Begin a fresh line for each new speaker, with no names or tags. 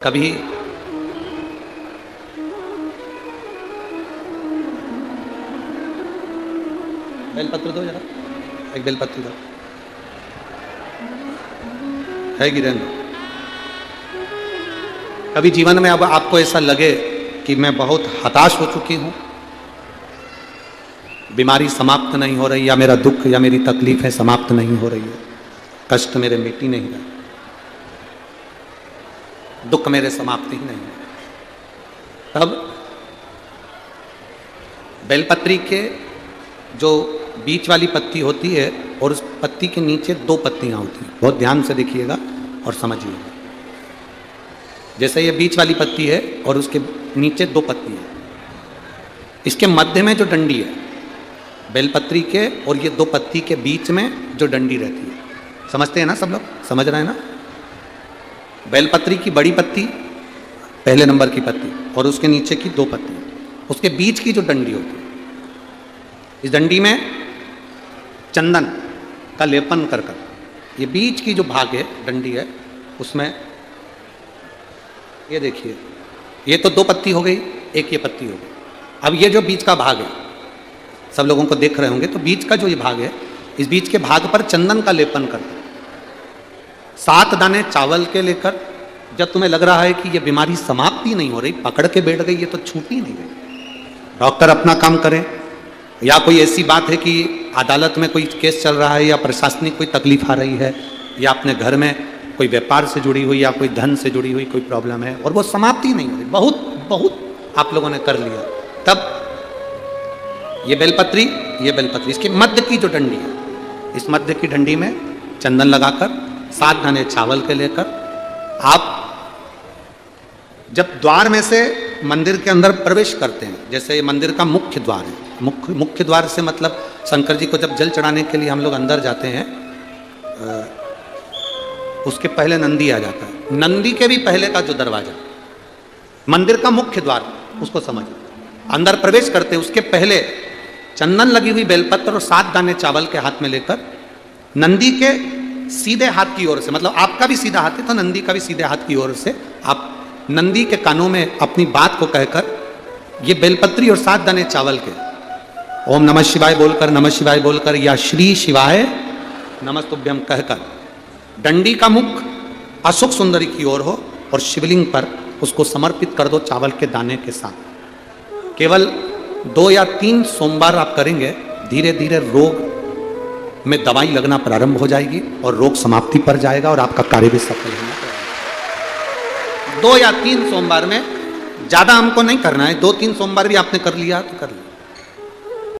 कभी बेलपत्र दो जरा, एक बेलपत्र दो, है गिरेंद्र। कभी जीवन में अब आपको ऐसा लगे कि मैं बहुत हताश हो चुकी हूं, बीमारी समाप्त नहीं हो रही, या मेरा दुख या मेरी तकलीफें समाप्त नहीं हो रही है, कष्ट मेरे मिट ही नहीं रहे, दुख मेरे समाप्त ही नहीं है, तब बेलपत्री के जो बीच वाली पत्ती होती है और उस पत्ती के नीचे दो पत्तियां होती हैं, बहुत ध्यान से देखिएगा और समझिएगा। जैसे ये बीच वाली पत्ती है और उसके नीचे दो पत्ती है, इसके मध्य में जो डंडी है बेलपत्री के और ये दो पत्ती के बीच में जो डंडी रहती है, समझते हैं ना सब लोग, समझ रहे हैं ना। बेलपत्री की बड़ी पत्ती पहले नंबर की पत्ती और उसके नीचे की दो पत्ती, उसके बीच की जो डंडी होती है, इस डंडी में चंदन का लेपन कर कर, ये बीच की जो भाग है डंडी है उसमें, ये देखिए ये तो दो पत्ती हो गई, एक ये पत्ती हो गई। अब ये जो बीच का भाग है, सब लोगों को देख रहे होंगे, तो बीच का जो ये भाग है, इस बीच के भाग पर चंदन का लेपन कर, 7 दाने चावल के लेकर, जब तुम्हें लग रहा है कि ये बीमारी समाप्त ही नहीं हो रही, पकड़ के बैठ गई, ये तो छूट ही नहीं गई, डॉक्टर अपना काम करें, या कोई ऐसी बात है कि अदालत में कोई केस चल रहा है, या प्रशासनिक कोई तकलीफ आ रही है, या अपने घर में कोई व्यापार से जुड़ी हुई या कोई धन से जुड़ी हुई कोई प्रॉब्लम है और वो समाप्त ही नहीं हो रही, बहुत आप लोगों ने कर लिया, तब ये बेलपत्री इसके मध्य की जो डंडी है, इस मध्य की डंडी में चंदन लगाकर 7 दाने चावल के लेकर, आप जब द्वार में से मंदिर के अंदर प्रवेश करते हैं, जैसे ये मंदिर का मुख्य द्वार है, मुख्य द्वार से मतलब शंकर जी को जब जल चढ़ाने के लिए हम लोग अंदर जाते हैं, उसके पहले नंदी आ जाता है, नंदी के भी पहले का जो दरवाजा मंदिर का मुख्य द्वार, उसको समझिए, अंदर प्रवेश करते हैं उसके पहले चंदन लगी हुई बेलपत्र और 7 दाने चावल के हाथ में लेकर, नंदी के सीधे हाथ की ओर से, मतलब आपका भी सीधा हाथ है तो नंदी का भी सीधे हाथ की ओर से, आप नंदी के कानों में अपनी बात को कहकर, ये बेलपत्री और 7 दाने चावल के ओम नमः शिवाय बोलकर, नमः शिवाय बोलकर, या श्री शिवाय नमस्तुभ्यम कहकर, डंडी का मुख अशोक सुंदरी की ओर हो और शिवलिंग पर उसको समर्पित कर दो चावल के दाने के साथ। केवल 2 या 3 सोमवार आप करेंगे, धीरे धीरे रोग में दवाई लगना प्रारंभ हो जाएगी और रोग समाप्ति पर जाएगा और आपका कार्य भी सफल होना। 2 या 3 सोमवार में, ज्यादा हमको नहीं करना है, 2-3 सोमवार भी आपने कर लिया तो कर लिया।